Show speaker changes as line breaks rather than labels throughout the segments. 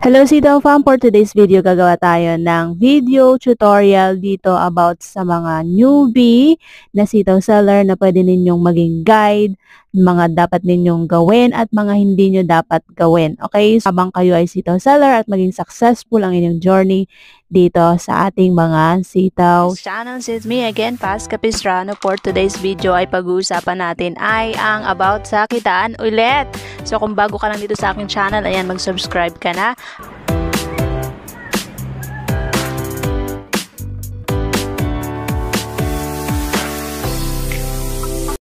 Hello Sitaw Fam! For today's video, gagawa tayo ng video tutorial dito about sa mga newbie na sitaw seller na pwede ninyong maging guide, mga dapat ninyong gawin at mga hindi nyo dapat gawin. Okay? So, habang kayo ay sitaw seller at maging successful ang inyong journey dito sa ating mga sitaw channel. It's me again, Paz Capistrano. For today's video ay pag-uusapan natin ay ang about sa kitaan ulit. So kung bago ka lang dito sa aking channel, ayan, mag-subscribe ka na.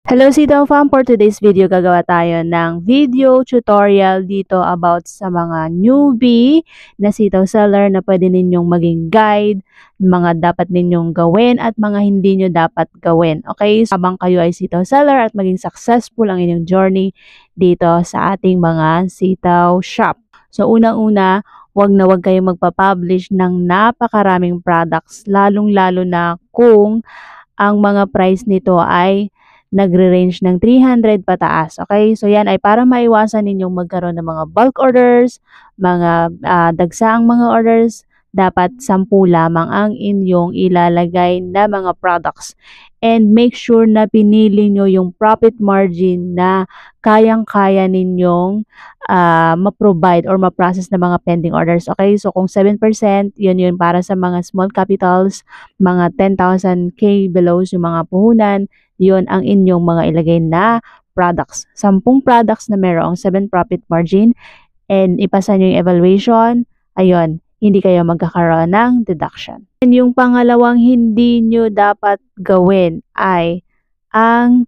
Hello Sitaw Fam! For today's video, gagawa tayo ng video tutorial dito about sa mga newbie na sitaw seller na pwede ninyong maging guide, mga dapat ninyong gawin at mga hindi nyo dapat gawin. Okay? So, habang kayo ay sitaw seller at maging successful ang inyong journey dito sa ating mga sitaw shop. So unang-una, wag kayong magpa-publish ng napakaraming products, lalong-lalo na kung ang mga price nito ay nagre-range ng 300 pataas. Okay? So yan ay para maiwasan ninyong magkaroon ng mga bulk orders, mga dagsaang mga orders. Dapat 10 lamang ang inyong ilalagay na mga products. And make sure na pinili nyo yung profit margin na kayang-kaya ninyong ma-provide or ma-process na mga pending orders. Okay? So kung 7%, yun para sa mga small capitals, mga 10,000K below yung mga puhunan, yun ang inyong mga ilagay na products. 10 products na mayroong 7 profit margin and ipasa nyo yung evaluation, ayun, hindi kayo magkakaroon ng deduction. And yung pangalawang hindi nyo dapat gawin ay ang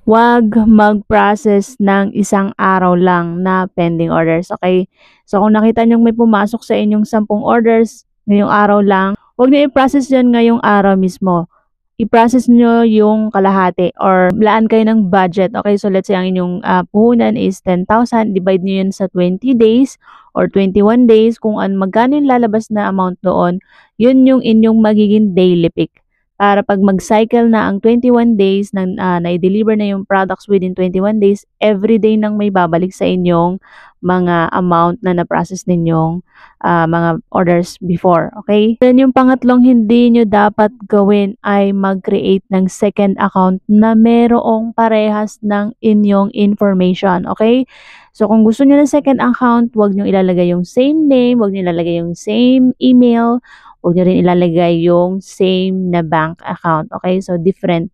wag mag-process ng isang araw lang na pending orders. Okay? So kung nakita nyo may pumasok sa inyong 10 orders ngayong araw lang, wag nyo i-process yun ngayong araw mismo. I-process nyo yung kalahati or laan kayo ng budget. Okay, so let's say ang inyong puhunan is 10,000. Divide nyo yun sa 20 days or 21 days. Kung magkano yung lalabas na amount doon, yun yung inyong magiging daily pick. Para pag mag-cycle na ang 21 days, na-deliver na yung products within 21 days, every day nang may babalik sa inyong mga amount na na-process ninyong mga orders before. Okay? Then yung pangatlong hindi nyo dapat gawin ay mag-create ng second account na merong parehas ng inyong information. Okay? So kung gusto nyo ng second account, huwag nyo ilalagay yung same name, huwag nyo ilalagay yung same email, huwag nyo rin ilalagay yung same na bank account. Okay? So, different.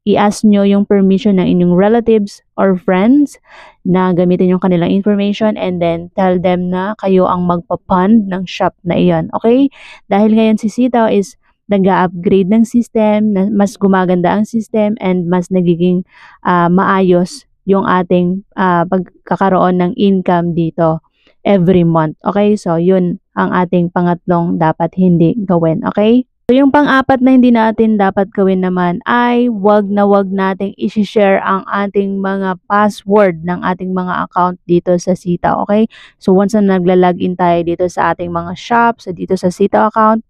I-ask nyo yung permission ng inyong relatives or friends na gamitin yung kanilang information and then tell them na kayo ang magpa-fund ng shop na iyon. Okay? Dahil ngayon si Sitaw is nag-upgrade ng system, mas gumaganda ang system and mas nagiging maayos yung ating pagkakaroon ng income dito every month. Okay? So, yun ang ating pangatlong dapat hindi gawin. Okay? So, yung pang-apat na hindi natin dapat gawin naman ay wag nating i-share ang ating mga password ng ating mga account dito sa Sitaw. Okay? So, once na nagla-login tayo dito sa ating mga shop, so dito sa Sitaw account,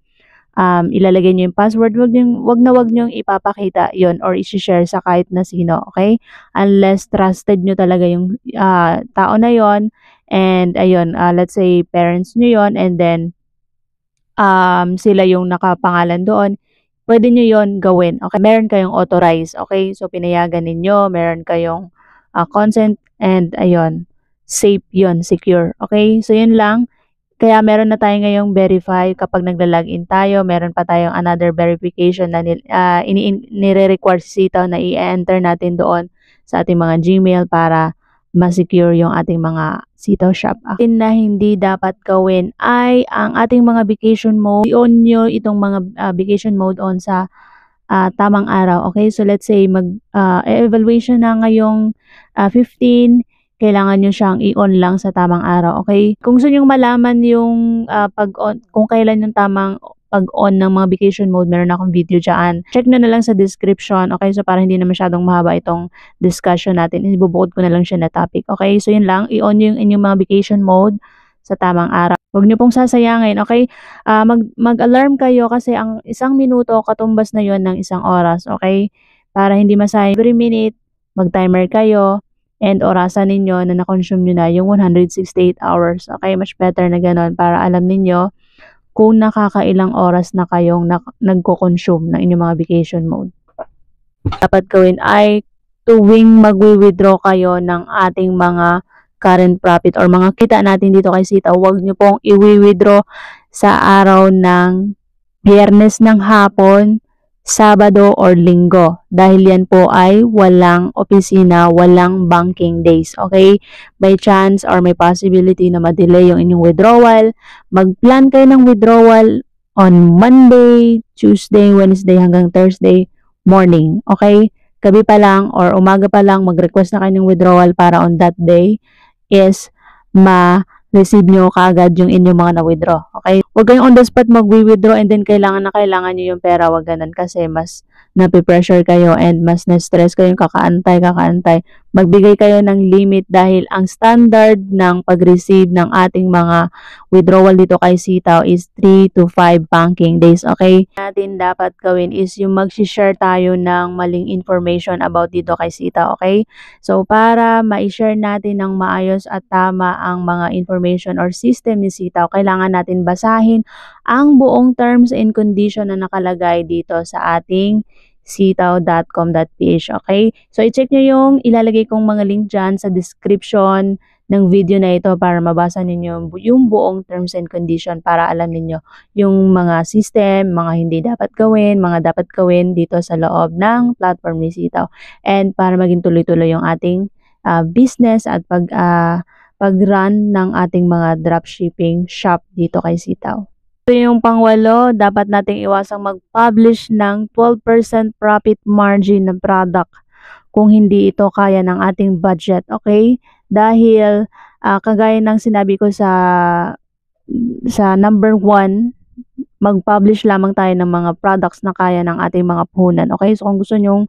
ilalagay nyo yung password, wag nyo ipapakita yon or i-share sa kahit na sino. Okay? Unless trusted nyo talaga yung tao na yon. And ayun, let's say parents nyo yon and then sila yung nakapangalan doon, pwede nyo yon gawin. Okay? Meron kayong authorize. Okay? So pinayagan ninyo, meron kayong consent and ayun, safe yon, secure. Okay? So yun lang. Kaya meron na tayo ngayong verify kapag nagla-login tayo, meron pa tayong another verification na nire-require si Sitaw na i-enter natin doon sa ating mga Gmail para ma-secure yung ating mga Sitaw shop. Akin na hindi dapat gawin ay ang ating mga vacation mode. I-on nyo itong mga vacation mode on sa tamang araw. Okay? So let's say evaluation na ngayong 15, kailangan nyo siyang i-on lang sa tamang araw. Okay? Kung gusto nyo malaman yung pag-on, kung kailan yung tamang pag-on ng mga vacation mode, meron akong video dyan. Check na lang sa description. Okay? So, para hindi na masyadong mahaba itong discussion natin, ibubukod ko na lang siya na topic. Okay? So, yun lang. I-on nyo yung inyong mga vacation mode sa tamang araw. Huwag nyo pong sasayangin. Okay? Mag-alarm kayo kasi ang 1 minuto, katumbas na yon ng 1 oras. Okay? Para hindi masayang every minute, mag-timer kayo. and orasan ninyo na na-consume nyo na yung 168 hours. Okay, much better na ganon para alam ninyo kung nakakailang oras na kayong nagko-consume ng inyong mga vacation mode. Dapat gawin ay tuwing magwi-withdraw kayo ng ating mga current profit or mga kita natin dito kay Sitaw, huwag nyo pong i-withdraw sa araw ng Biyernes ng hapon, Sabado or Linggo. Dahil yan po ay walang opisina, walang banking days. Okay? By chance or may possibility na ma-delay yung inyong withdrawal, mag-plan kayo ng withdrawal on Monday, Tuesday, Wednesday hanggang Thursday morning. Okay? Gabi pa lang or umaga pa lang, mag-request na kayo ng withdrawal para on that day is receive nyo kaagad yung inyong mga na-withdraw. Okay? Huwag kayong on the spot mag-withdraw and then kailangan nyo yung pera. Huwag ganun kasi mas napipressure kayo and mas na-stress kayong kakaantay. Magbigay kayo ng limit dahil ang standard ng pag-receive ng ating mga withdrawal dito kay Sitaw is 3 to 5 banking days. Okay? Natin dapat gawin is yung mag-share tayo ng maling information about dito kay Sitaw. Okay? So, para ma-share natin ng maayos at tama ang mga information or system ni Sitaw, kailangan natin basahin ang buong terms and condition na nakalagay dito sa ating sitaw.com.ph. Okay? So, i-check nyo yung ilalagay kong mga link dyan sa description ng video na ito para mabasa ninyo yung buong terms and condition para alam ninyo yung mga system, mga hindi dapat gawin, mga dapat gawin dito sa loob ng platform ni Sitaw. And para maging tuloy-tuloy yung ating business at pag-run ng ating mga dropshipping shop dito kay Sitaw. Ito yung pangwalo, dapat nating iwasang mag-publish ng 12% profit margin ng product kung hindi ito kaya ng ating budget, okay? Dahil kagaya ng sinabi ko sa number 1, mag-publish lamang tayo ng mga products na kaya ng ating mga puhunan. Okay? So kung gusto nyong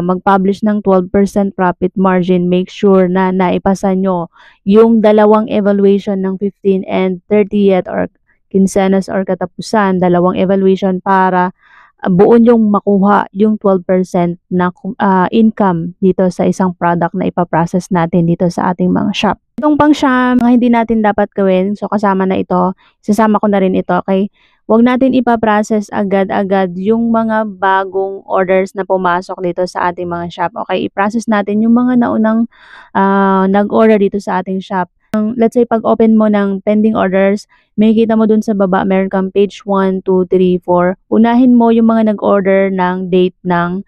mag-publish ng 12% profit margin, make sure na naipasa nyo yung dalawang evaluation ng 15 and 30th or quincenas or katapusan, dalawang evaluation para buo yung makuha yung 12% na income dito sa isang product na ipaprocess natin dito sa ating mga shop. Itong pang shop, mga hindi natin dapat gawin, so kasama na ito, sasama ko na rin ito, okay? Huwag natin ipaprocess agad-agad yung mga bagong orders na pumasok dito sa ating mga shop. Okay, i-process natin yung mga naunang nag-order dito sa ating shop. Let's say, pag open mo ng pending orders, makikita mo dun sa baba, meron kang page 1, 2, 3, 4. Unahin mo yung mga nag-order ng date ng,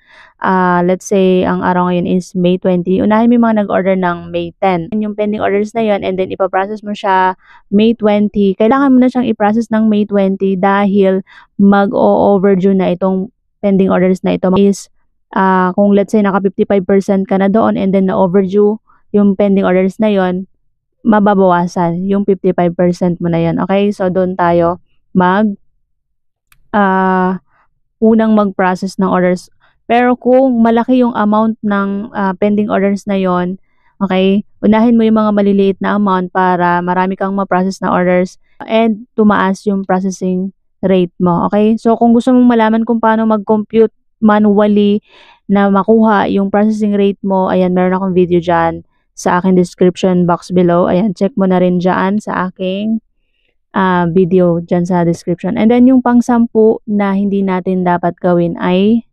let's say, ang araw ngayon is May 20. Unahin mo yung mga nag-order ng May 10. Yung pending orders na yon and then ipaprocess mo siya May 20. Kailangan mo na siyang i-process ng May 20 dahil mag-o-overdue na itong pending orders na ito. Is, kung let's say, naka 55% ka na doon and then na-overdue yung pending orders na yon, mababawasan yung 55% mo na yan. Okay? So, doon tayo unang mag-process ng orders. Pero kung malaki yung amount ng pending orders na yon, okay, unahin mo yung mga maliliit na amount para marami kang ma-process na orders and tumaas yung processing rate mo. Okay? So, kung gusto mong malaman kung paano mag-compute manually na makuha yung processing rate mo, ayan, meron akong video dyan sa aking description box below. Ayan, check mo na rin dyan sa aking video dyan sa description. And then yung pang-10 na hindi natin dapat gawin ay,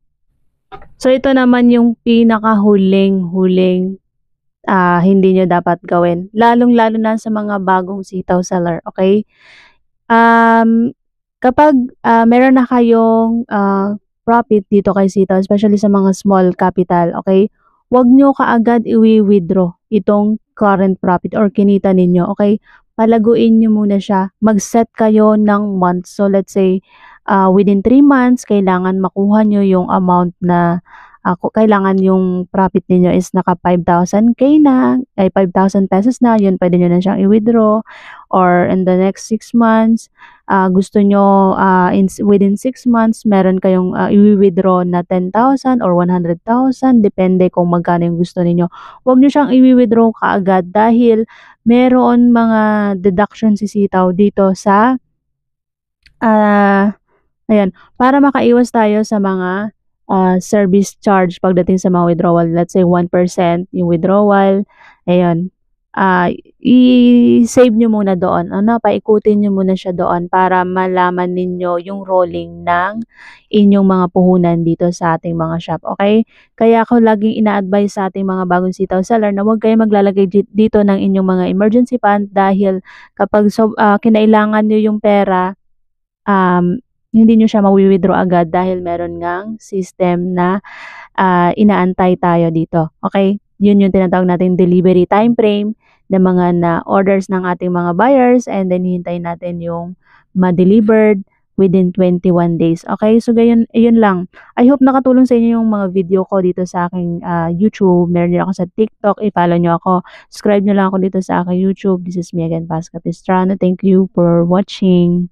so ito naman yung pinakahuling hindi nyo dapat gawin. Lalong-lalo na sa mga bagong Sitaw seller, okay? Kapag meron na kayong profit dito kay Sitaw, especially sa mga small capital, okay? Huwag nyo kaagad i-withdraw itong current profit or kinita ninyo, okay? Palaguin nyo muna siya. Mag-set kayo ng month. So, let's say, within 3 months, kailangan makuha nyo yung amount na kailangan yung profit ninyo is naka 5,000k na, ay 5,000 pesos na, yun pwede nyo na siyang i-withdraw. Or in the next 6 months, gusto nyo within 6 months, meron kayong i-withdraw na 10,000 or 100,000, depende kung magkano yung gusto ninyo. Huwag nyo siyang i-withdraw kaagad dahil meron mga deduction si Sitaw dito sa, ayan, para makaiwas tayo sa mga service charge pagdating sa mga withdrawal. Let's say 1% yung withdrawal. Ayun. I-save nyo muna doon. Paikutin nyo muna siya doon para malaman ninyo yung rolling ng inyong mga puhunan dito sa ating mga shop. Okay? Kaya ako laging ina-advise sa ating mga bagong sitaw seller na huwag kayo maglalagay dito ng inyong mga emergency fund dahil kapag kinailangan nyo yung pera, hindi nyo siya mawi-withdraw agad dahil meron ngang system na inaantay tayo dito. Okay? Yun yung tinatawag natin delivery time frame ng mga na-orders ng ating mga buyers and then hintayin natin yung ma-delivered within 21 days. Okay? So, yun lang. I hope nakatulong sa inyo yung mga video ko dito sa aking YouTube. Meron din ako sa TikTok. I-follow nyo ako. Subscribe nyo lang ako dito sa aking YouTube. This is me again, Pas Capistrano. Thank you for watching.